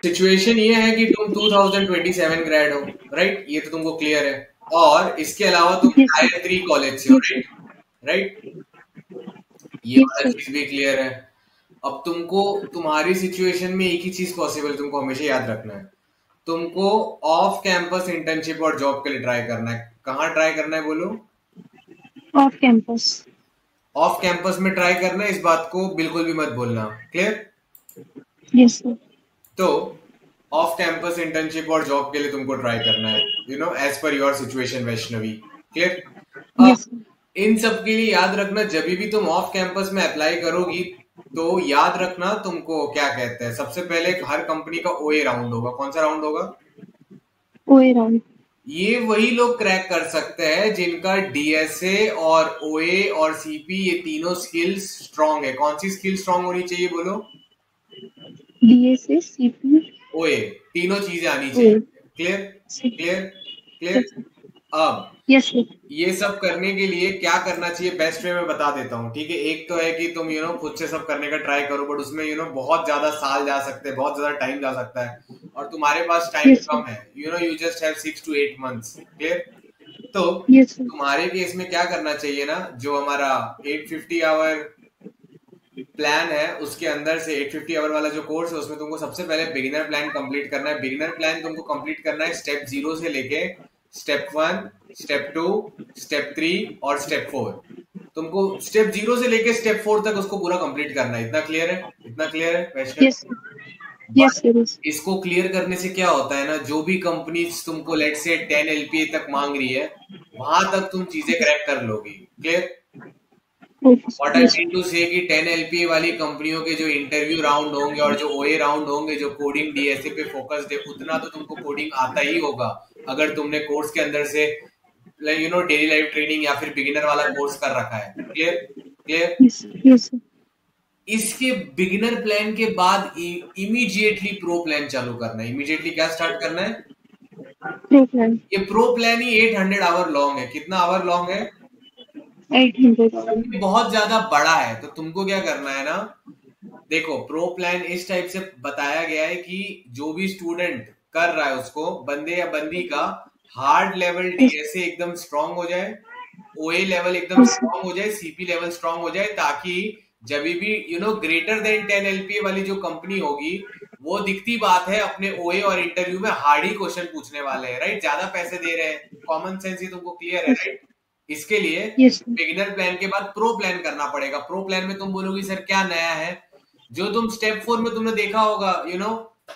Situation ये है कि तुम 2027 ग्रेड हो, राइट? ये तो तुमको क्लियर है। और इसके अलावा तुम टायर 3 कॉलेज से हो, राइट? राइट, ये वाला चीज भी क्लियर है। अब तुमको तुम्हारी सिचुएशन में एक ही चीज पॉसिबल तुमको हमेशा याद रखना है, तुमको ऑफ कैंपस इंटर्नशिप और जॉब के लिए ट्राई करना है। कहाँ ट्राई करना है बोलो? Off campus. ऑफ कैंपस में ट्राई करना है, इस बात को बिल्कुल भी मत भूलना। क्लियर? Yes sir. तो ऑफ कैंपस इंटर्नशिप और जॉब के लिए तुमको ट्राई करना है, you know, as per your situation Vaishnavi. Clear? अब इन सब के लिए याद रखना, जब भी तुम ऑफ कैंपस में अप्लाई करोगी तो याद रखना तुमको क्या कहते हैं, सबसे पहले हर कंपनी का ओए राउंड होगा। कौन सा राउंड होगा? ओए राउंड। ये वही लोग क्रैक कर सकते हैं जिनका डीएसए और ओए और सीपी ये तीनों स्किल्स स्ट्रांग है। कौन सी स्किल स्ट्रांग होनी चाहिए बोलो? डीएसए, सीपी, ओए, तीनों चीजें आनी चाहिए। क्लियर? क्लियर? क्लियर? अब यस ये सब करने के लिए क्या करना चाहिए बेस्ट वे में बता देता हूँ, ठीक है? एक तो है कि तुम खुद से सब करने का ट्राई करो, बट उसमें बहुत ज्यादा साल जा सकते हैं, बहुत ज्यादा टाइम जा सकता है, और तुम्हारे पास टाइम कम है। You just have 6 to 8 months। Clear? तो तुम्हारे केस में क्या करना चाहिए ना, जो हमारा 850 आवर प्लान है उसके अंदर से 850 आवर वाला जो कोर्स है उसमें तुमको सबसे पहले बिगिनर प्लान कंप्लीट करना है। बिगिनर प्लान तुमको कंप्लीट करना है स्टेप 0 से लेके स्टेप 1, स्टेप 2, स्टेप 3 और स्टेप 4। तुमको स्टेप 0 से लेके स्टेप 4 तक उसको पूरा कंप्लीट करना है। इतना क्लियर है? इतना क्लियर है वैष्णव? यस। इसको क्लियर करने से क्या होता है ना, जो भी कंपनी तुमको लेट से 10 LPA तक मांग रही है वहां तक तुम चीजें क्रैक कर लोगी। Clear? What I mean to say कि 10 LPA वाली कंपनियों के जो इंटरव्यू राउंड होंगे और जो ओए राउंड होंगे जो कोडिंग डीएसए पे फोकस्ड है, उतना तो तुमको कोडिंग आता ही होगा अगर तुमने कोर्स के अंदर से डेली लाइफ ट्रेनिंग या फिर बिगिनर वाला कोर्स कर रखा है। क्लियर? क्लियर? इसके बिगिनर प्लान के बाद इमीडिएटली प्रो प्लान चालू करना है। इमीडिएटली क्या स्टार्ट करना है? Pro plan. ये प्रो प्लान ही 800 आवर लॉन्ग है। कितना आवर लॉन्ग है? 800। बहुत ज्यादा बड़ा है। तो तुमको क्या करना है ना, देखो प्रो प्लान इस टाइप से बताया गया है कि जो भी स्टूडेंट कर रहा है उसको, बंदे या बंदी का हार्ड लेवल डीएसए एकदम स्ट्रांग हो जाए, ओए लेवल एकदम स्ट्रांग हो जाए, सीपी लेवल स्ट्रांग हो जाए, ताकि जब भी ग्रेटर देन 10 LPA वाली जो कंपनी होगी वो दिखती बात है अपने ओए और इंटरव्यू में हार्ड ही क्वेश्चन पूछने वाले हैं, राइट? ज्यादा पैसे दे रहे हैं, कॉमन सेंस ही तुमको क्लियर है, राइट? इसके लिए बिगिनर प्लान के बाद प्रो प्लान करना पड़ेगा। प्रो प्लान में तुम बोलोगी सर क्या नया है? जो तुम स्टेप 4 में तुमने देखा होगा,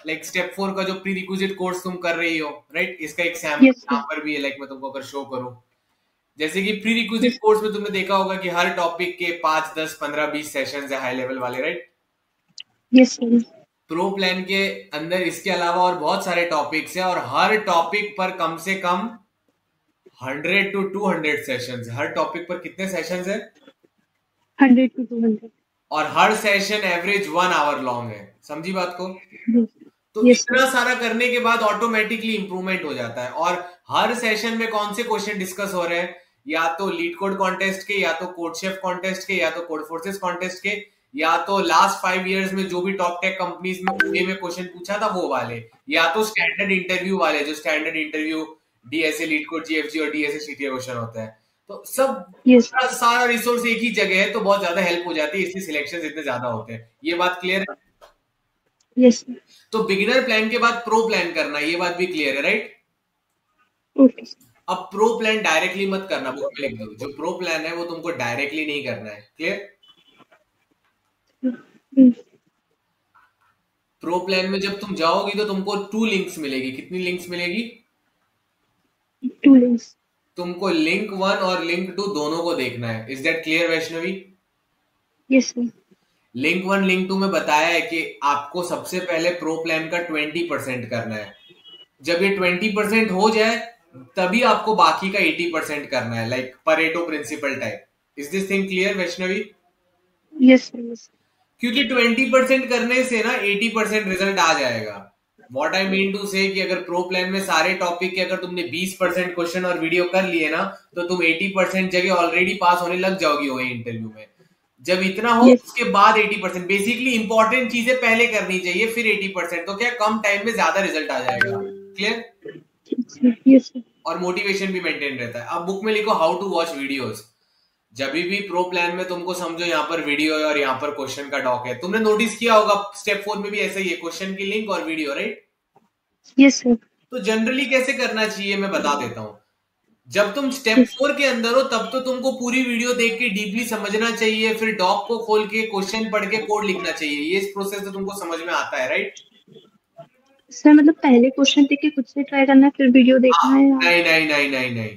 लाइक स्टेप 4 का जो प्री रिक्विजिट कोर्स तुम कर रही हो, राइट? इसका एक सैम्पल यहाँ पर भी है, लाइक मैं तुमको अगर शो करूं, जैसे कि प्री रिक्विजिट कोर्स में तुमने देखा होगा कि हर टॉपिक के 5, 10, 15, 20 सेशंस है हाई लेवल वाले, right? Yes sir. Pro plan के अंदर इसके अलावा और बहुत सारे टॉपिक्स है, और हर टॉपिक पर कम से कम 100 to 200 सेशंस। हर टॉपिक पर कितने सेशंस है? 100 to 200। और हर सेशन एवरेज 1 आवर लॉन्ग है। समझी बात को? तो इतना सारा करने के बाद ऑटोमेटिकली इंप्रूवमेंट हो जाता है। और हर सेशन में कौन से क्वेश्चन डिस्कस हो रहे हैं? या तो लीड कोड कॉन्टेस्ट के, या तो कोड शेफ कॉन्टेस्ट के, या तो कोड फोर्सेस कॉन्टेस्ट के, या तो लास्ट 5 years में जो भी टॉप टेक कंपनीज में क्वेश्चन पूछा था वो वाले, या तो स्टैंडर्ड इंटरव्यू वाले, जो standard interview DSA, leet code, GFG और डीएसए सीटीए क्वेश्चन होता है। तो सब सारा रिसोर्स एक ही जगह है, तो बहुत ज्यादा हेल्प हो जाती है, इसलिए सिलेक्शन इतने ज्यादा होते हैं। ये बात क्लियर है? यस। तो बिगिनर प्लान के बाद प्रो प्लान करना, ये बात भी क्लियर है, राइट? ओके। अब प्रो प्लान डायरेक्टली मत करना, बुक में लिख दो। जो प्रो प्लान है वो तुमको डायरेक्टली नहीं करना है। क्लियर? प्रो प्लान में जब तुम जाओगी तो तुमको 2 लिंक्स मिलेगी। कितनी लिंक्स मिलेगी? 2 लिंक्स। तुमको लिंक 1 और लिंक 2 दोनों को देखना है। Is that clear Vaishnavi? Yes sir. Link 1 link 2 में बताया है कि आपको सबसे पहले प्रो प्लान का 20% करना है। जब ये 20% हो जाए तभी आपको बाकी का 80% करना है, like Pareto principle type. Is this thing clear Vaishnavi? Yes sir. क्योंकि 20% करने से ना 80% रिजल्ट आ जाएगा। What I mean to say कि अगर प्रो प्लान में सारे टॉपिक के अगर तुमने 20% क्वेश्चन और वीडियो कर लिए ना, तो तुम 80% जगह ऑलरेडी पास होने लग जाओगी वही इंटरव्यू में। जब इतना हो Yes. उसके बाद 80%। बेसिकली इंपॉर्टेंट चीजें पहले करनी चाहिए, फिर 80%, तो क्या कम टाइम में ज्यादा रिजल्ट आ जाएगा। Clear? Yes, sir. Yes, sir. और मोटिवेशन भी मेंटेन रहता है। अब बुक में लिखो हाउ टू वॉच वीडियोस। जब भी प्रो प्लान में तुमको समझो यहाँ पर वीडियो है और यहाँ पर क्वेश्चन का डॉक है, तुमने नोटिस किया होगा स्टेप 4 में भी ऐसा ही है, क्वेश्चन की लिंक और वीडियो, राइट? Yes, sir. तो जनरली कैसे करना चाहिए मैं बता देता हूँ। जब तुम स्टेप Yes. 4 के अंदर हो तब तो तुमको पूरी वीडियो देख के डीपली समझना चाहिए, फिर डॉक को खोल के क्वेश्चन पढ़ के कोड लिखना चाहिए। ये इस प्रोसेस तो तुमको समझ में आता है, राइट? सर मतलब पहले क्वेश्चन देख के खुद से ट्राई करना है, फिर वीडियो देखना है या? नहीं नहीं नहीं नहीं नहीं,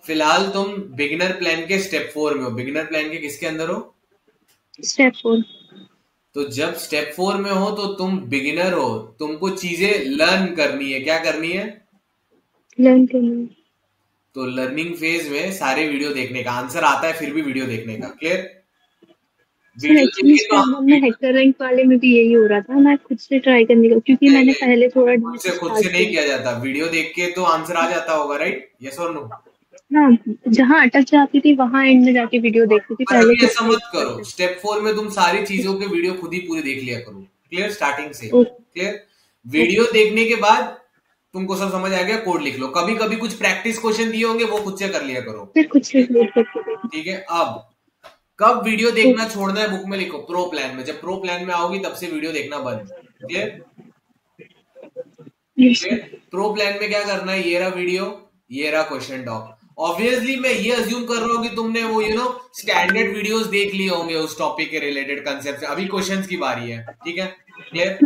फिलहाल तुम बिगिनर प्लान के स्टेप 4 में हो। बिगिनर प्लान के किसके अंदर हो? स्टेप 4। तो जब स्टेप 4 में हो तो तुम बिगिनर हो, तुमको चीजें लर्न करनी है। क्या करनी है? लर्न करना है। तो लर्निंग फेज में सारे वीडियो देखने का, आंसर आता है फिर भी वीडियो देखने का। क्लियर? सर वीडियो एक्चुअली देख के तो स्टेप 1 में हैकर रैंक वाले में भी यही हो रहा था, मैं खुद से ट्राई करने का, क्योंकि मैंने पहले थोड़ा खुद स्टार्ट से नहीं किया। किया जाता, वीडियो देख के तो आंसर आ जाता होगा, राइट? यस और नो? हाँ, जहाँ अटक जाती थी वहां एंड में जाके वीडियो देखती थी, पर पहले अभी खुद ऐसा से मत करो। स्टेप 4 में तुम सारी चीजों के वीडियो खुद ही पूरे देख लिया करो। क्लियर? स्टार्टिंग से। क्लियर? वीडियो देखने के बाद तुमको सब समझ आ गया, कोड लिख लो। कभी कभी कुछ प्रैक्टिस क्वेश्चन दिए होंगे, वो खुद से कर लिया करो। फिर खुद से रिलेट करके। ठीक है? अब कब वीडियो देखना छोड़ना है बुक में लिखो, प्रो प्लान में। जब प्रो प्लान में आओगी तब से वीडियो देखना बंद। क्लियर? प्रो प्लान में क्या करना है, ये रहा वीडियो, ये रहा क्वेश्चन डॉक। ऑब्वियसली मैं ये अज्यूम कर रहा हूँ कि तुमने वो स्टैंडर्ड वीडियोस देख लिए होंगे उस टॉपिक के रिलेटेड कंसेप्ट से। अभी क्वेश्चंस की बारी है। ठीक है? क्लियर?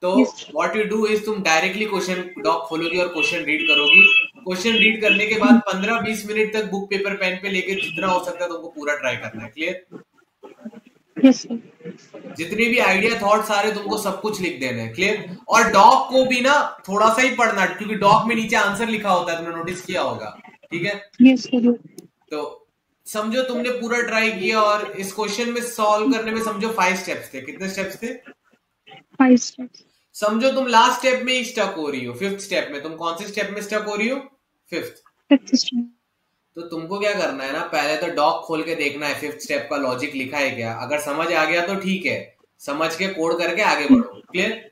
तो व्हाट यू डू इज तुम डायरेक्टली क्वेश्चन डॉक खोलोगी और क्वेश्चन रीड करोगी। क्वेश्चन रीड करने के बाद 15-20 मिनट तक बुक पेपर पेन पे लेके जितना हो सकता है तुमको पूरा ट्राई करना है। क्लियर? Yes sir. जितने भी आइडिया थॉट्स आ रहे तुमको सब कुछ लिख देना है। क्लियर? और डॉक को भी ना थोड़ा सा ही पढ़ना, क्योंकि डॉक में नीचे आंसर लिखा होता है, तुमने नोटिस किया होगा। ठीक है? Yes sir. तो समझो तुमने पूरा ट्राई किया और इस क्वेश्चन में सॉल्व करने में समझो 5 स्टेप्स थे। कितने स्टेप्स थे? 5 स्टेप्स। समझो तुम लास्ट स्टेप में ही स्टक हो रही हो, 5th स्टेप में। तुम कौन से स्टेप में स्टक हो रही हो? 5th step. तो तुमको क्या करना है ना, पहले तो डॉक खोल के देखना है 5th स्टेप का लॉजिक लिखा है क्या। अगर समझ आ गया तो ठीक है, समझ के कोड करके आगे बढ़ो। क्लियर?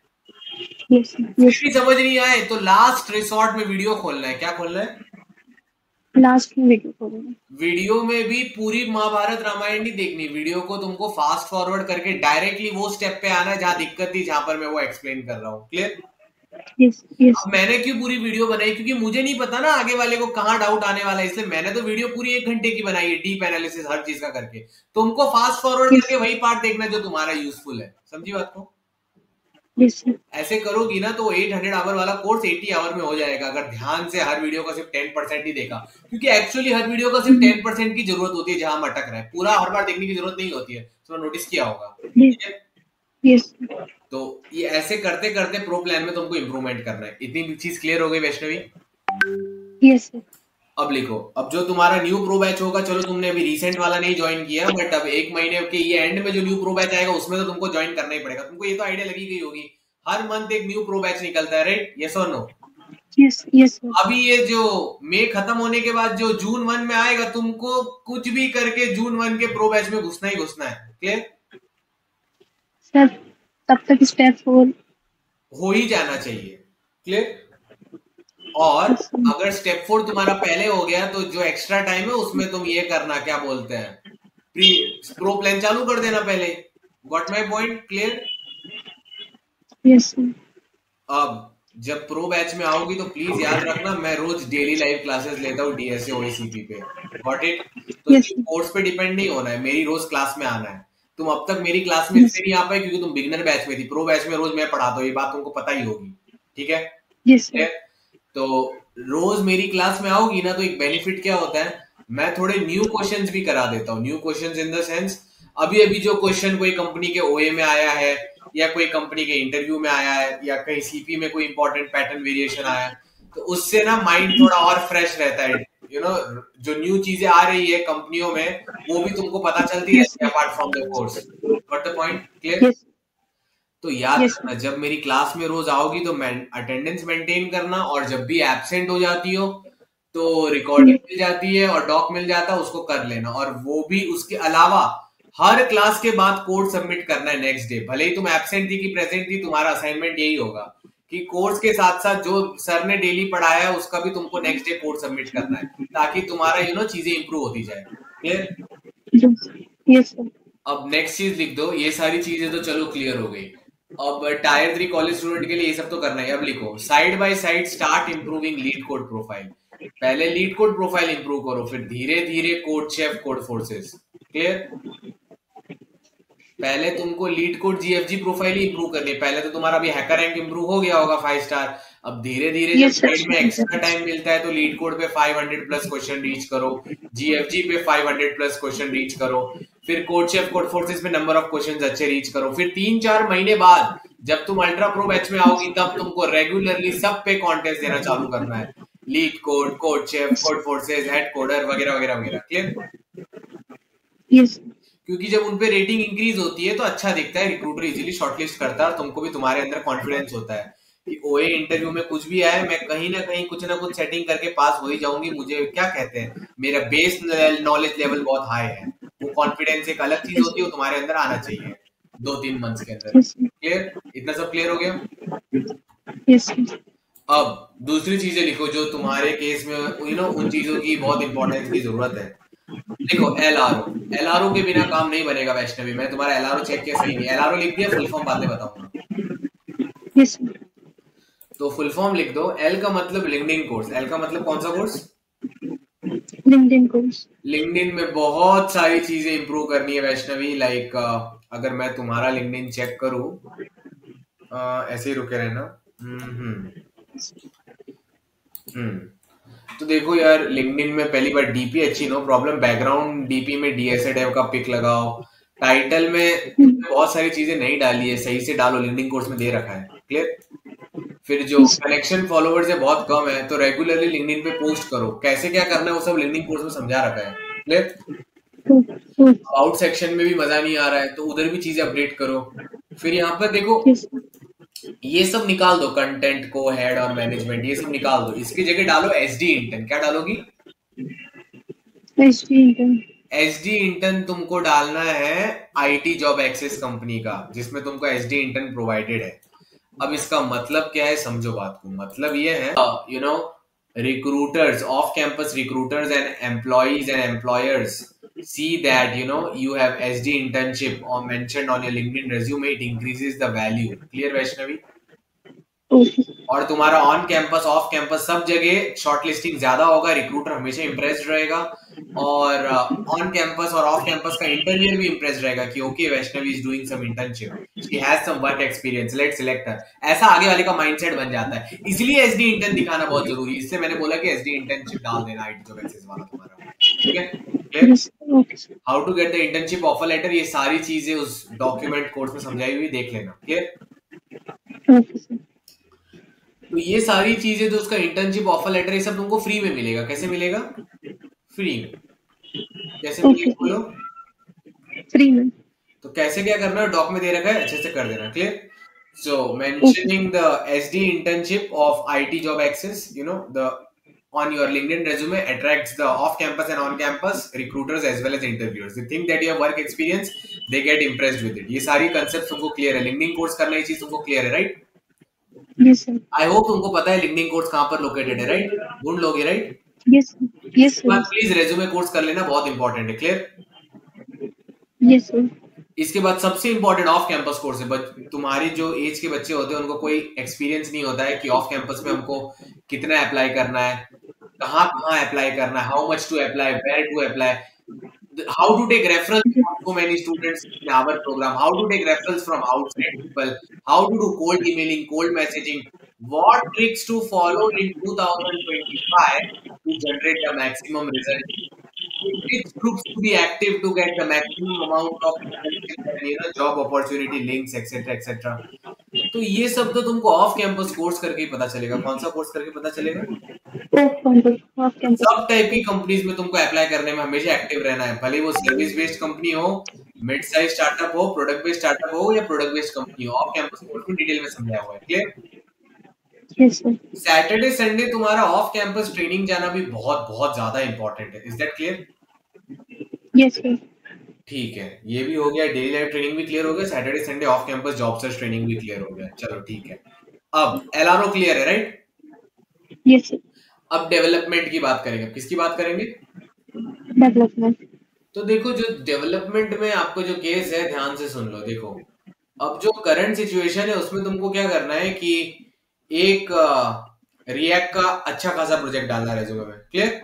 यस भी समझ नहीं आए तो लास्ट रिसोर्ट में वीडियो खोलना है। क्या खोलना है? लास्ट में वीडियो खोलना। वीडियो में भी पूरी महाभारत रामायण नहीं देखनी। वीडियो को तुमको फास्ट फॉरवर्ड करके डायरेक्टली वो स्टेप पे आना है जहां दिक्कत थी, जहां पर मैं वो एक्सप्लेन कर रहा हूँ। क्लियर? अब मैंने क्यों पूरी वीडियो बनाई, क्योंकि मुझे नहीं पता ना आगे वाले को कहाँ डाउट आने वाला है, इसलिए मैंने तो वीडियो पूरी 1 घंटे की बनाई है, डीप एनालिसिस हर चीज का करके। तुमको फास्ट फॉरवर्ड करके वही पार्ट देखना जो तुम्हारा यूजफुल है। समझी बात को? ऐसे करोगी ना तो 800 आवर वाला कोर्स 80 आवर में हो जाएगा, अगर ध्यान से हर वीडियो का सिर्फ 10% ही देखा। क्योंकि एक्चुअली हर वीडियो का सिर्फ 10% की जरूरत होती है जहां हम अटक रहे हैं, पूरा हर बार देखने की जरूरत नहीं होती है। तो नोटिस किया होगा। यस। तो ये ऐसे करते करते प्रो प्लान में तुमको इंप्रूवमेंट करना है। इतनी चीज क्लियर हो गई वैष्णवी? यस। अब लिखो, अब जो तुम्हारा न्यू प्रो बैच होगा, चलो तुमने अभी रिसेंट वाला नहीं ज्वाइन किया, बट अब 1 महीने के ये एंड में जो न्यू प्रो बैच आएगा उसमें तो तुमको ज्वाइन करना ही पड़ेगा। तुमको ये तो आइडिया लगी गई होगी, हर मंथ एक न्यू प्रो बैच निकलता है, राइट? यस और नो? Yes yes. अभी ये जो मई खत्म होने के बाद जो जून 1 में आएगा, तुमको कुछ भी करके जून 1 के प्रो बैच में घुसना ही घुसना है। क्लियर? सर तब तक स्टेप 4 हो ही जाना चाहिए। क्लियर? और अगर स्टेप 4 तुम्हारा पहले हो गया तो जो एक्स्ट्रा टाइम है उसमें तुम ये करना, क्या बोलते हैं, प्रो प्लान चालू कर देना पहले। Got my point? Clear? Yes. अब जब प्रो बैच में आओगी तो प्लीज याद रखना, मैं रोज डेली लाइव क्लासेस लेता हूँ डीएसए ओएसीपी पे। Got it? तो कोर्स पे डिपेंड नहीं होना है, मेरी रोज क्लास में आना है। तुम अब तक मेरी क्लास में इसलिए नहीं आ पाए क्योंकि तुम बिगिनर बैच में थी। प्रो बैच में रोज मैं पढ़ाता हूँ, ये बात तुमको पता ही होगी। ठीक है? यस। तो रोज मेरी क्लास में आओगी ना तो एक बेनिफिट क्या होता है, मैं थोड़े न्यू क्वेश्चंस भी करा देता हूँ। New questions in the sense, अभी अभी जो क्वेश्चन कोई कंपनी के ओए में आया है, या कोई कंपनी के इंटरव्यू में आया है, या कहीं सीपी में कोई इंपॉर्टेंट पैटर्न वेरिएशन आया है, तो उससे ना माइंड थोड़ा और फ्रेश रहता है। जो न्यू चीजें आ रही है कंपनियों में वो भी तुमको पता चलती है apart from the course. Got the point? Clear? तो याद रखना, जब मेरी क्लास में रोज आओगी तो अटेंडेंस मेंटेन करना, और जब भी एब्सेंट हो जाती हो तो रिकॉर्डिंग मिल जाती है और डॉक मिल जाता है, उसको कर लेना। और वो भी उसके अलावा हर क्लास के बाद कोड सबमिट करना है नेक्स्ट डे, भले ही तुम एब्सेंट थी कि प्रेजेंट थी, तुम्हारा असाइनमेंट यही होगा कि कोर्स के साथ साथ जो सर ने डेली पढ़ाया है उसका भी तुमको नेक्स्ट डे कोड सबमिट करना है, ताकि तुम्हारा चीजें इंप्रूव होती जाए। क्लियर? Yes sir. अब नेक्स्ट चीज लिख दो, ये सारी चीजें तो चलो क्लियर हो गई। अब टायर 3 कॉलेज स्टूडेंट के लिए ये सब तो करना है। अब लिखो side by side start improving leet code profile. पहले लीड कोड प्रोफाइल इंप्रूव करो, फिर धीरे धीरे code chef, code forces. Clear? पहले तुमको लीड कोड जीएफजी प्रोफाइल ही इंप्रूव करनी है। पहले तो तुम्हारा अभी हैकर रैंक इंप्रूव हो गया होगा 5 स्टार। अब धीरे धीरे जब साइड में एक्स्ट्रा टाइम मिलता है तो लीड कोड पे 500 प्लस क्वेश्चन रीच करो, जीएफजी पे 500 प्लस क्वेश्चन रीच करो, फिर कोड शेफ, कोड फोर्सेस में नंबर ऑफ क्वेश्चन अच्छे रीच करो। फिर 3-4 महीने बाद जब तुम अल्ट्रा प्रो बैच में आओगी तब तुमको रेगुलरली सब पे कॉन्टेस्ट देना चालू करना है, leet code, code chef, code forces, head coder वगैरह वगैरह वगैरह। क्लियर? यस। क्योंकि जब उनपे रेटिंग इंक्रीज होती है तो अच्छा दिखता है, रिक्रूटर इजीली शॉर्टलिस्ट करता है और तुमको भी तुम्हारे अंदर कॉन्फिडेंस होता है कि ओए इंटरव्यू में कुछ भी आए मैं कहीं ना कुछ सेटिंग करके पास हो ही जाऊंगी, मुझे क्या कहते हैं, मेरा बेस नॉलेज लेवल बहुत हाई है। वो कॉन्फिडेंस एक अलग चीज होती है, वो तुम्हारे अंदर आना चाहिए 2-3 मंथ्स के अंदर। क्लियर? इतना सब क्लियर हो गया? यस। अब दूसरी चीजें लिखो जो तुम्हारे केस में उन चीजों की बहुत इंपॉर्टेंस की जरूरत है। देखो एलआरओ के बिना काम नहीं बनेगा वैष्णवी। मैं तुम्हारा एलआरओ चेक किया, सही नहीं। एलआरओ लिख दिया, फुल फॉर्म बातें बताऊंगा। यस। तो फुल फॉर्म लिख दो। एल का मतलब लिंक्डइन कोर्स। एल का मतलब कौन सा कोर्स? LinkedIn course. लिंक्डइन में बहुत सारी चीजें इंप्रूव करनी है वैष्णवी। लाइक अगर मैं तुम्हारा लिंक्डइन चेक करूं, ऐसे ही रुके रहना। तो देखो यार, लिंक्डइन में पहली बार डीपी अच्छी, नो प्रॉब्लम। बैकग्राउंड डीपी में डीएसए डेव का पिक लगाओ। टाइटल में बहुत सारी चीजें नहीं डाली है, सही से डालो, लिंक्डइन कोर्स में दे रखा है। क्लियर? फिर जो कनेक्शन फॉलोवर्स है बहुत कम है, तो रेगुलरली लिंक्डइन पे पोस्ट करो। कैसे क्या करना है वो सब लिंक्डइन कोर्स में समझा रखा है। क्लियर? आउट सेक्शन में भी मजा नहीं आ रहा है तो उधर भी चीजें अपडेट करो। फिर यहाँ पर देखो ये सब निकाल दो, कंटेंट को, हेड और मैनेजमेंट, ये सब निकाल दो। इसकी जगह डालो एसडी इंटर्न। क्या डालोगी? एसडी इंटर्न तुमको डालना है आईटी जॉब एक्सेस कंपनी का, जिसमें तुमको एसडी इंटर्न प्रोवाइडेड है। अब इसका मतलब क्या है, समझो बात को। मतलब ये है recruiters, off campus recruiters and employees and employers see that you have SD internship or mentioned on your LinkedIn resume, it increases the value. Clear Vaishnavi? और तुम्हारा ऑन कैंपस, ऑफ कैंपस सब जगह शॉर्टलिस्टिंग ज्यादा होगा, रिक्रूटर हमेशा impressed रहेगा, और on campus और ऑफ कैंपस का इंटरव्यूअर भी इंप्रेस्ड रहेगा कि okay Vaishnavi is doing some internship, she has some work experience, let's select her. ऐसा आगे वाले का माइंडसेट बन जाता है, इसलिए एसडी इंटर्न दिखाना बहुत जरूरी है। इससे मैंने बोला कि एसडी इंटर्नशिप डाल देना आईटी जॉब एक्सेस वाला तुम्हारा। ठीक है? Clear? How to get the internship offer letter, ये सारी चीजें उस डॉक्यूमेंट कोर्स में समझाई हुई, देख लेना। क्लियर? तो ये सारी चीजें, तो उसका इंटर्नशिप ऑफर लेटर, ये सब तुमको फ्री में मिलेगा। कैसे मिलेगा? फ्री में। कैसे मिलेगा बोलो? फ्री में। तो कैसे क्या करना है, डॉक में दे रखा है, अच्छे से कर देना। Clear? So mentioning the SD internship of IT job access, the on your LinkedIn resume attracts the off campus and on campus recruiters as well as interviewers. They think that you have work experience, they get impressed with it. ये सारी concepts तुमको clear है। LinkedIn course करना, ये चीज तुमको clear है, right? Yes sir. I hope तुमको पता है LinkedIn कोर्स कहाँ पर लोकेटेड है, राइट? ढूंढ लोगे, right? Yes yes sir. Please resume course कर लेना, बहुत इंपॉर्टेंट है। क्लियर? Yes sir. इसके बाद सबसे इंपॉर्टेंट ऑफ कैंपस कोर्स है। तुम्हारी जो एज के बच्चे होते हैं उनको कोई एक्सपीरियंस नहीं होता है कि ऑफ कैंपस में हमको कितना अप्लाई करना है, कहाँ कहाँ अप्लाई करना है, how much to apply, where to apply, how to take reference from so many students in our program, how to take reference from outside people, how to do cold emailing, cold messaging, what tricks to follow in 2025 to generate the maximum result, which groups to be active to get the maximum amount of job opportunity links, etc etc. तो ये सब तो तुमको off campus course करके ही पता चलेगा। कौन सा कोर्स करके पता चलेगा? सब टाइप की कंपनीज में तुमको अप्लाई करने में हमेशा एक्टिव रहना है, भले वो सर्विस बेस्ड कंपनी हो, मिड साइज स्टार्टअप हो, प्रोडक्ट बेस्ड स्टार्टअप हो या प्रोडक्ट बेस्ड कंपनी हो। ऑफ कैंपस कोर्स में डिटेल में समझाया हुआ है। क्लियर? सैटरडे संडे तुम्हारा ऑफ कैंपस ट्रेनिंग जाना भी बहुत बहुत ज्यादा इंपॉर्टेंट है। Is that clear? Yes sir. ठीक है, ये भी हो गया, डेली लाइफ ट्रेनिंग भी क्लियर हो गया, Saturday Sunday off campus job search training भी क्लियर हो गया। चलो ठीक है, अब एलआरओ क्लियर है, राइट? Yes sir. अब डेवलपमेंट की बात करेंगे। किसकी बात करेंगे? डेवलपमेंट। तो देखो, जो डेवलपमेंट में आपको जो केस है, ध्यान से सुन लो। देखो, अब जो करंट सिचुएशन है उसमें तुमको क्या करना है कि एक रिएक्ट का अच्छा खासा प्रोजेक्ट डालना है रेज्यूमे में, क्लियर?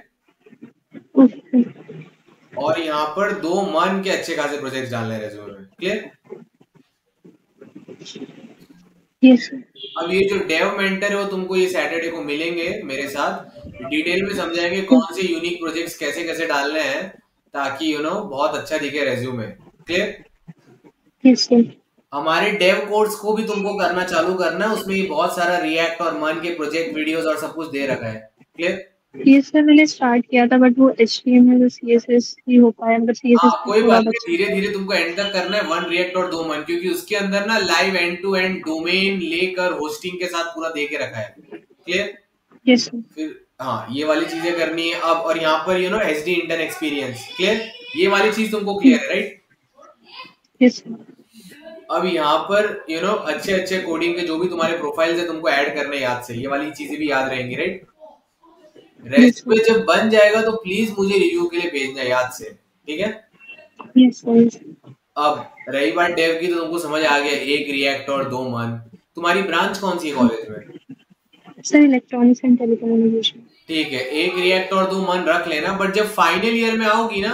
ओके। और यहाँ पर 2 मन के अच्छे खासे प्रोजेक्ट डालने हैं रेज्यूमे में, क्लियर? Yes sir. अब ये जो डेव मेंटर है वो तुमको ये सैटरडे को मिलेंगे मेरे साथ, डिटेल में समझाएंगे कौन से यूनिक प्रोजेक्ट्स कैसे कैसे डालने हैं, ताकि बहुत अच्छा दिखे रेज्यूमे, क्लियर? Yes sir. हमारे डेव कोर्स को भी तुमको करना चालू करना है, उसमें बहुत सारा रिएक्ट और मन के प्रोजेक्ट वीडियोस और सब कुछ दे रखा है, क्लियर? ये सर मैंने स्टार्ट किया था, बट वो HTML और CSS ही हो पाया, मतलब CSS हाँ, में कोई थोड़ा बात नहीं, बचा। धीरे धीरे तुमको एंड तक करना है 1 रिएक्ट और 2 मन, क्योंकि उसके अंदर ना live end to end domain लेकर होस्टिंग के साथ पूरा दे के रखा है, क्लियर? Yes sir. फिर हाँ, ये वाली चीजें करनी है अब। और यहाँ पर SD इंटर्न एक्सपीरियंस, क्लियर? ये वाली चीज तुमको क्लियर है, राइट? Yes sir. अब यहाँ पर अच्छे अच्छे कोडिंग के जो भी तुम्हारे प्रोफाइल्स है तुमको ऐड करने याद से, ये वाली चीजें भी याद रहेंगी, राइट? रेज्यूमे जब बन जाएगा तो प्लीज मुझे रिव्यू के लिए भेजना याद से, ठीक है? Yes sir. अब रही बात डेव की, तो तुमको समझ आ गया, 1 रिएक्ट और 2 मन। तुम्हारी ब्रांच कौन सी है कॉलेज में? Sir electronics and telecommunication. ठीक है, 1 रिएक्ट और 2 मन रख लेना, बट जब फाइनल ईयर में आओगी ना,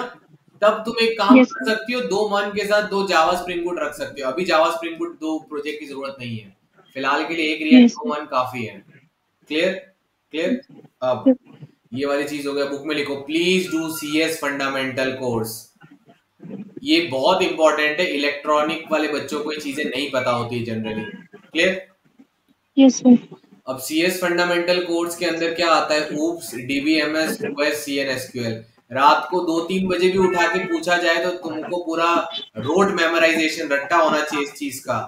तब तुम एक काम यस कर सर। सकती हो, 2 मन के साथ 2 जावा स्प्रिंग बूट रख सकती हो। अभी जावा स्प्रिंग बूट 2 प्रोजेक्ट की जरूरत नहीं है, फिलहाल के लिए 1 रिएक्ट यस 2 मन काफी है, क्लियर? क्लियर? अब सर। ये वाली चीज हो गया, बुक में लिखो, please do CS fundamental course. ये बहुत इंपॉर्टेंट है, इलेक्ट्रॉनिक वाले बच्चों को ये चीजें नहीं पता होती जनरली, क्लियर? Yes sir. अब CS फंडामेंटल कोर्स के अंदर क्या आता है? Oops, DBMS, OS, CN SQL। रात को 2-3 बजे भी उठा के पूछा जाए तो तुमको पूरा रोड मेमोराइजेशन रट्टा होना चाहिए इस चीज का।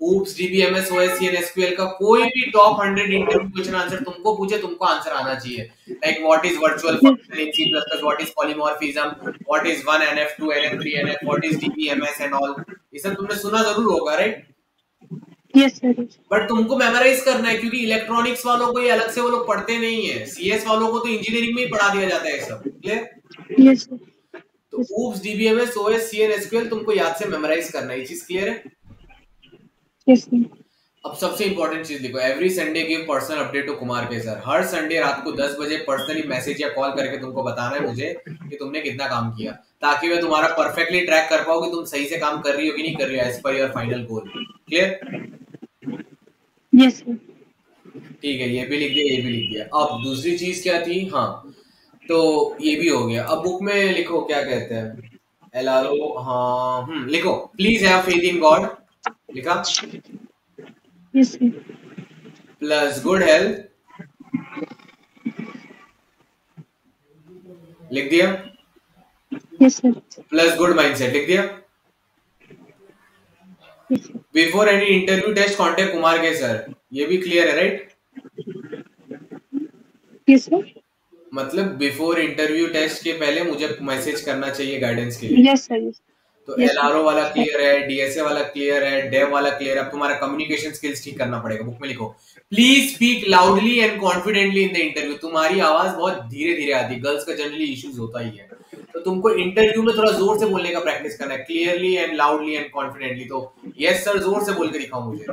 Oops, DBMS, OS, CN SQL का कोई भी टॉप 100 इंटरव्यू क्वेश्चन आंसर तुमको पूछे, तुमको आंसर आना चाहिए। Like what is virtual function in C++, what is polymorphism, what is 1NF, 2NF, 3NF, what is DBMS and all. ये सब तुमने सुना जरूर होगा, राइट? Yes sir. बट तुमको मेमोराइज करना है, क्योंकि इलेक्ट्रॉनिक्स वालों को ये अलग से वो लोग पढ़ते नहीं है, CS वालों को तो इंजीनियरिंग में ही पढ़ा दिया जाता है सब, क्लियर? Yes sir. तो oops, DBMS, OS, CN SQL तुमको याद से मेमोराइज करना है, ये चीज क्लियर है? Yes sir. अब सबसे इंपॉर्टेंट चीज देखो, every Sunday give personal update to Kumar के सर। हर संडे रात को 10 बजे पर्सनली मैसेज या कॉल करके तुमको बताना है मुझे कि तुमने कितना काम किया, ताकि मैं तुम्हारा परफेक्टली ट्रैक कर पाऊँ कि तुम सही से काम कर रही हो कि नहीं कर रही हो as per your final goal, clear? Yes sir. ठीक है, ये भी लिख दिया, ये भी लिख दिया। अब दूसरी चीज क्या थी? हाँ, तो ये भी हो गया। अब बुक में लिखो, क्या कहते हैं, LRO, हाँ, लिखो, please have faith in God, लिखा? Yes sir. Plus good health, लिख दिया? Yes sir. Plus good mindset, लिख दिया? Before any interview test contact Kumar के सर, ये भी क्लियर है, राइट? Yes sir. मतलब बिफोर इंटरव्यू टेस्ट के पहले मुझे मैसेज करना चाहिए गाइडेंस के लिए। Yes sir. तो LRO वाला क्लियर है, DSA वाला क्लियर है, डेव वाला क्लियर है। अब तुम्हारा कम्युनिकेशन स्किल्स ठीक करना पड़ेगा। बुक में लिखो, please speak loudly and confidently in the interview. तुम्हारी आवाज बहुत धीरे धीरे आती है, गर्ल्स का जनरली इश्यूज होता ही है, तो तुमको इंटरव्यू में थोड़ा जोर से बोलने का प्रैक्टिस करना है, clearly and loudly and confidently. तो यस सर जोर से बोल के दिखाओ मुझे।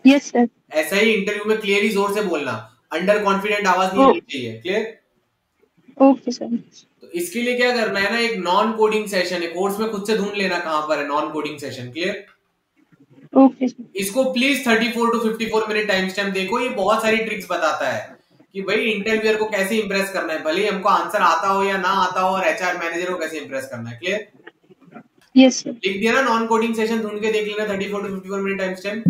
Yes sir. ऐसा ही इंटरव्यू में क्लियरली जोर से बोलना, अंडर कॉन्फिडेंट आवाज नहीं आनी चाहिए, क्लियर? Okay sir. तो इसके लिए क्या करना है ना, एक नॉन कोडिंग सेशन है, कोर्स में खुद से ढूंढ लेना कहां पर है non coding session, clear? Okay sir. इसको please 34 to 54 minute timestamp देखो, ये बहुत सारी ट्रिक्स बताता है कि भाई इंटरव्यूअर को कैसे इंप्रेस करना है, भले ही हमको आंसर आता हो या ना आता हो, और HR मैनेजर को कैसे इंप्रेस करना है, क्लियर? Yes sir. लिख दिया ना, नॉन कोडिंग सेशन ढूंढ के देख लेना, 34 to 54 minute time stamp.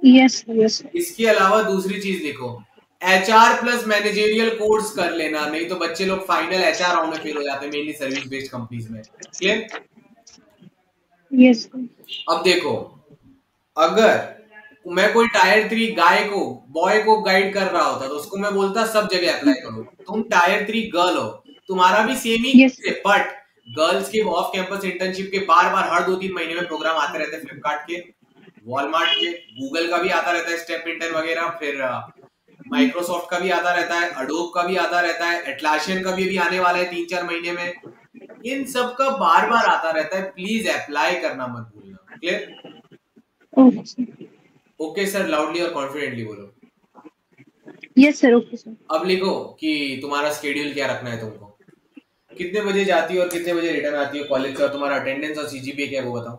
Yes sir. Yes sir. इसके अलावा दूसरी चीज देखो, HR प्लस मैनेजरियल कोर्स कर लेना, नहीं तो बच्चे लोग फाइनल HR राउंड में फेल हो जाते हैं, मेनली सर्विस बेस्ड कंपनीज में, क्लियर? Yes sir. अब देखो, अगर मैं कोई टायर 3 गाय को, बॉय को गाइड कर रहा होता तो उसको मैं बोलता सब जगह अप्लाई करो। तुम टायर 3 गर्ल हो, तुम्हारा भी सेम ही यस है, बट गर्ल्स के ऑफ कैंपस इंटर्नशिप के बार बार हर 2-3 महीने में प्रोग्राम आते रहते हैं, फ्लिपकार्ट के, वॉलमार्ट के, गूगल का भी आता रहता है स्टेप इंटर्न वगैरह, फिर माइक्रोसॉफ्ट का भी आता रहता है, अडोब का भी आता रहता है, एटलासियन का भी अभी आने वाला है 3-4 महीने में। इन सब का बार बार आता रहता है, प्लीज अप्लाई करना मत भूलना। क्लियर? ओके सर, लाउडली और कॉन्फिडेंटली बोलो। Yes sir, okay sir. अब लिखो कि तुम्हारा स्केड्यूल क्या रखना है तुमको, कितने बजे जाती हो और कितने बजे रिटर्न आती हो कॉलेज से, और तुम्हारा अटेंडेंस और सीजीपीए क्या है वो बताओ।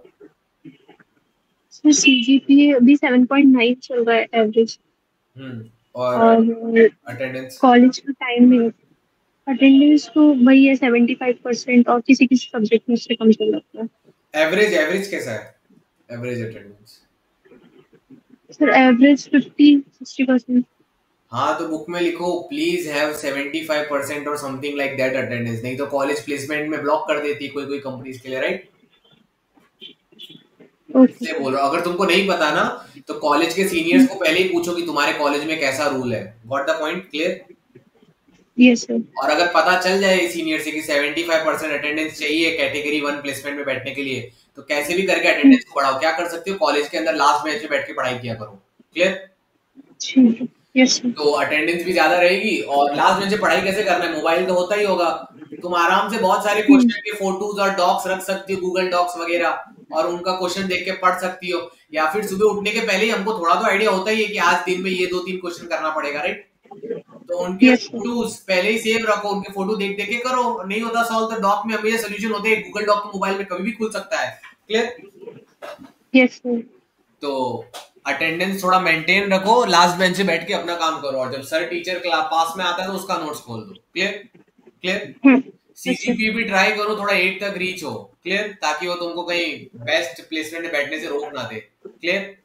सर सीजीपीए अभी 7.9 चल रहा है एवरेज। और अटेंडेंस कॉलेज का टाइम है, अटेंडेंस तो वही है 75%, और किसी किसी सब्जेक्ट में उससे कम चल जाता है। एवरेज कैसा है, एवरेज अटेंडेंस? Sir average 50-60%। हाँ तो बुक में लिखो प्लीज हैव 75% और समथिंग लाइक दैट अटेंडेंस, नहीं तो कॉलेज प्लेसमेंट में ब्लॉक कर देती है कोई कंपनीज के लिए, राइट? इसलिए बोल रहा हूँ, अगर तुमको नहीं पता ना तो कॉलेज के सीनियर्स को पहले ही पूछो कि तुम्हारे कॉलेज में कैसा रूल है। Got the point? Clear? Yes sir. और अगर पता चल जाए सीनियर से कि 75% अटेंडेंस चाहिए कैटेगरी 1 प्लेसमेंट में बैठने के लिए, तो कैसे भी करके अटेंडेंस को बढ़ाओ। क्या कर सकते हो, कॉलेज के अंदर लास्ट बेंच में बैठ के पढ़ाई किया करो। क्लियर? Yes sir. तो अटेंडेंस भी ज्यादा रहेगी। और लास्ट बेंच पे पढ़ाई कैसे करना है, मोबाइल तो होता ही होगा, तुम आराम से बहुत सारे क्वेश्चन के फोटोज और डॉक्स रख सकती हो, गूगल डॉक्स वगैरह, और उनका क्वेश्चन देख के पढ़ सकती हो। या फिर सुबह उठने के पहले ही हमको थोड़ा तो आइडिया होता ही है कि आज दिन में ये 2-3 क्वेश्चन करना पड़ेगा, राइट? तो उनके फोटोज पहले ही सेव रखो, उनके फोटो देख देख के करो। नहीं होता सॉल्व तो डॉक में हमेशा सोल्यूशन होते हैं, गूगल डॉक तो मोबाइल में कभी भी खुल सकता है। क्लियर? Yes sir. तो अटेंडेंस थोड़ा मेंटेन रखो, लास्ट बेंच से बैठ के अपना काम करो, और जब सर टीचर क्लास पास में आता है तो उसका नोट्स खोल दो। क्लियर? सीजीपीए भी ट्राई करो थोड़ा 8 तक रीच हो। क्लियर? ताकि वो तुमको कहीं बेस्ट प्लेसमेंट में बैठने से रोक ना दे। क्लियर?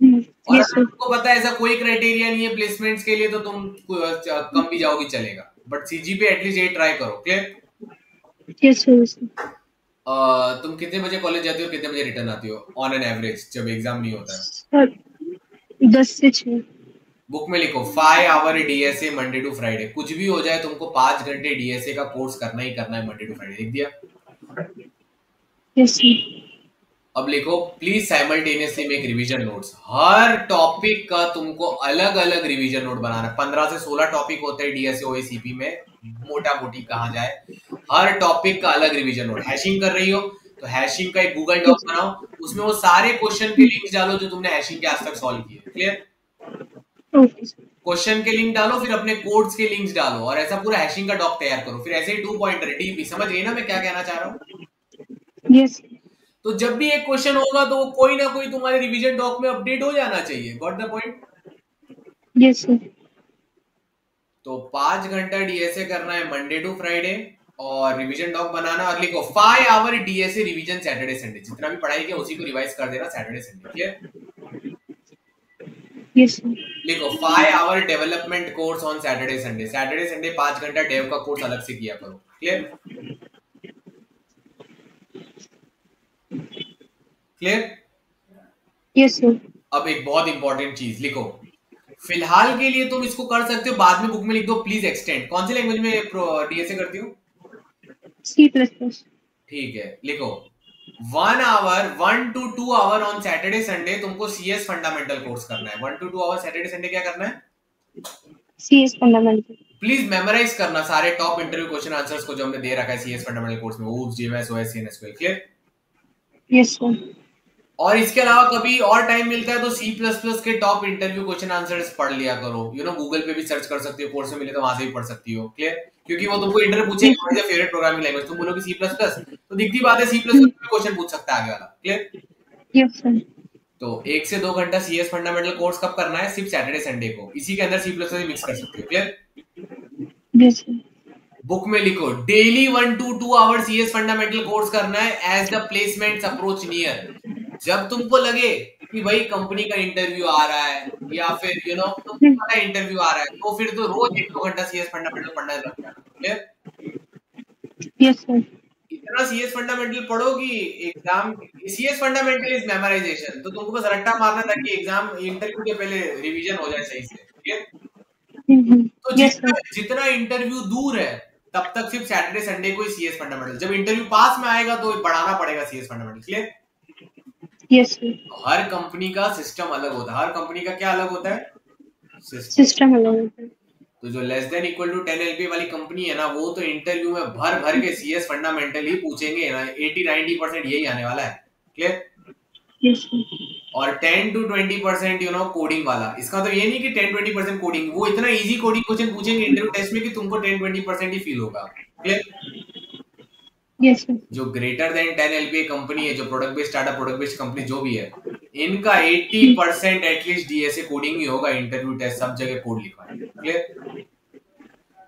और अगर तुमको पता है ऐसा कोई क्राइटेरिया नहीं है प्लेसमेंट्स के लिए तो तुम कम भी जाओगी चलेगा, बट सीजीपीए एटलीस्ट 8 ट्राई करो। क्लियर? Yes sir. तुम कितने बजे कॉलेज जाती हो, कितने बजे रिटर्न आती हो ऑन एन एवरेज जब एग्जाम नहीं होता है? 10 से 6। बुक में लिखो 5 hour DSA Monday to Friday. कुछ भी हो जाए तुमको 5 घंटे डीएसए का कोर्स करना ही करना है मंडे टू फ्राइडे। लिख दिया? Yes sir. अब लिखो please simultaneously make revision notes. हर टॉपिक का तुमको अलग अलग रिवीजन नोट बनाना है। 15 से 16 टॉपिक होते हैं डीएसए ओएसीपी में, मोटा मोटी कहा जाए। हर टॉपिक का अलग रिवीजन नोट। हैशिंग कर रही हो तो हैशिंग का एक गूगल डॉक बनाओ, उसमें वो सारे क्वेश्चन के लिंक्स डालो जो तुमने हैशिंग के आज तक सॉल्व किए। क्लियर? क्वेश्चन के लिंक डालो, फिर अपने कोड्स के लिंक्स डालो, और ऐसा पूरा हैशिंग का डॉक तैयार करो। फिर ऐसे ही 2 पॉइंटर डीपी। समझ गए ना मैं क्या कहना चाह रहा हूँ? यस। तो जब भी एक क्वेश्चन होगा तो कोई ना कोई तुम्हारे रिवीजन डॉक में अपडेट हो जाना चाहिए। Got the point? Yes sir. तो 5 घंटा डीएसए करना है मंडे टू फ्राइडे, और रिवीजन डॉक बनाना। और लिखो 5 hour DSA revision Saturday Sunday. जितना भी पढ़ाई किया उसी को रिवाइज कर देना Saturday Sunday. Clear? Yes sir. लिखो 5 hour development course on Saturday Sunday. Saturday Sunday 5 घंटा डेव का कोर्स अलग से किया करो। क्लियर? क्लियर? Yes sir. अब एक बहुत इंपॉर्टेंट चीज लिखो, फिलहाल के लिए तुम इसको कर सकते हो, बाद में बुक में लिख दो प्लीज एक्सटेंड। कौन सी लैंग्वेज में डीएसए करती हो? C++। ठीक है, लिखो 1 to 2 hour on Saturday Sunday तुमको सीएस फंडामेंटल कोर्स करना है। 1 to 2 आवर सैटरडे संडे क्या करना है? CS fundamental. प्लीज मेमोराइज करना सारे टॉप इंटरव्यू क्वेश्चन आंसर्स को जो हमने दे रखा है सीएस फंडामेंटल कोर्स में, OOPS, DBMS, OSC, SQL. Clear? Yes sir. और इसके अलावा कभी और टाइम मिलता है तो C++ के टॉप इंटरव्यू क्वेश्चन आंसर्स पढ़ लिया करो। गूगल पे भी सर्च कर सकती हो, कोर्स में मिले तो वहां से भी पढ़ सकती हो। क्लियर? क्योंकि वो तुमको इंटरव्यू पूछेगा what is your favourite programming language, तुम बोलोगे C++, तो दिखती बात है C++ में क्वेश्चन पूछ सकता है आगे वाला। क्लियर? Yes sir. तो 1 से 2 घंटा सीएस फंडामेंटल कोर्स कब करना है? सिर्फ सैटरडे संडे को। इसी के अंदर C++ मिक्स कर सकते हो। क्लियर? Yes sir. बुक में लिखो daily 1 to 2 hour CS fundamental course करना है as the placements approach near. जब तुमको लगे कि भाई कंपनी का इंटरव्यू आ रहा है या फिर तुमको पता इंटरव्यू आ रहा है, तो फिर तो रोज 1-2 घंटा सीएस फंडामेंटल पढ़ना लग जाना। क्लियर? Yes sir. इतना सीएस फंडामेंटल पढ़ो कि exam, CS fundamental is memorisation, तो तुमको बस रट्टा मारना था कि एग्जाम इंटरव्यू के पहले रिवीजन हो जाए सही से। क्लियर? तो जितना इंटरव्यू दूर है तब तक सिर्फ सैटरडे संडे को ही सीएस फंडामेंटल, जब इंटरव्यू पास में आएगा तो बढ़ाना पड़ेगा सीएस फंडामेंटल। क्लियर? यस हर कंपनी का सिस्टम अलग होता है। हर कंपनी का क्या अलग होता है? सिस्टम अलग होता है। तो जो less than equal to 10 LPA वाली कंपनी है ना, वो तो इंटरव्यू में भर भर के सीएस फंडामेंटल ही पूछेंगे ना, 80-90% यही आने वाला है। क्लियर? यस और 10 to 20% कोडिंग वाला। इसका तो ये नहीं कि 10-20% कोडिंग, वो इतना इजी कोडिंग क्वेश्चन पूछेंगे इंटरव्यू टेस्ट में कि तुमको 10-20% ही फील होगा। क्लियर? यस जो ग्रेटर देन 10 LPA कंपनी है, जो product based startup, product based company जो भी है, इनका 80% एटलीस्ट डीएसए कोडिंग ही होगा। इंटरव्यू टेस्ट सब जगह कोड लिखा है। क्लियर?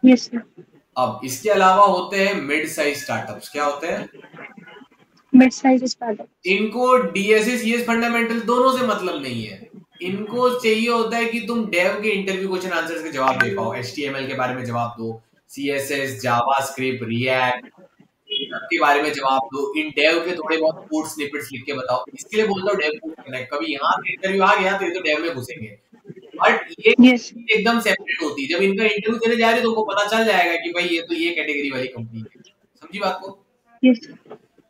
यस अब इसके अलावा होते हैं मिड साइज स्टार्टअप्स। क्या होते हैं? Mid size startup. इनको डीएसए सीएस फंडामेंटल दोनों से मतलब नहीं है। इनको चाहिए होता है कि तुम डेव के इंटरव्यू क्वेश्चन आंसर्स के जवाब दे पाओ, एचटीएमएल के बारे में जवाब दो, सीएसएस, जावास्क्रिप्ट, रिएक्ट के बारे में जवाब दो, इन डेव के थोड़े बहुत कोड स्निपेट्स लिख के बताओ। इसके लिए बोलता हूँ डेव कोड करना है। कभी यहाँ से इंटरव्यू आ गया तो ये तो डेव में घुसेंगे, बट ये एकदम सेपरेट होती है। जब इनका इंटरव्यू देने जा रहे तो उनको पता चल जाएगा कि भाई ये तो ये कैटेगरी वाली कंपनी है। समझी बात को?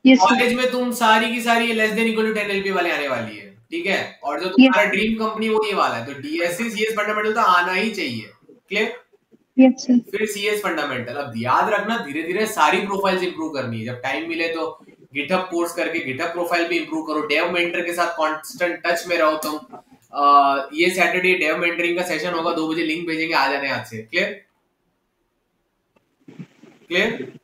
कॉलेज में तुम सारी की सारी less than equal to 10 LPA वाले आने वाली है, ठीक है? और जो तुम्हारा ड्रीम कंपनी वो ये वाला है, तो डीएसए सीएस फंडामेंटल तो आना ही चाहिए। क्लियर? फिर सीएस फंडामेंटल। अब याद रखना, धीरे धीरे सारी प्रोफाइल्स इंप्रूव करनी है। जब टाइम मिले तो गिटहब कोर्स करके गिटहब प्रोफाइल भी इंप्रूव करो। डेव मेंटर के साथ कांस्टेंट टच में रहो तुम। ये सैटरडे डेव मेंटरिंग का सेशन होगा 2 बजे, लिंक भेजेंगे, आ जाने आज से। क्लियर? क्लियर?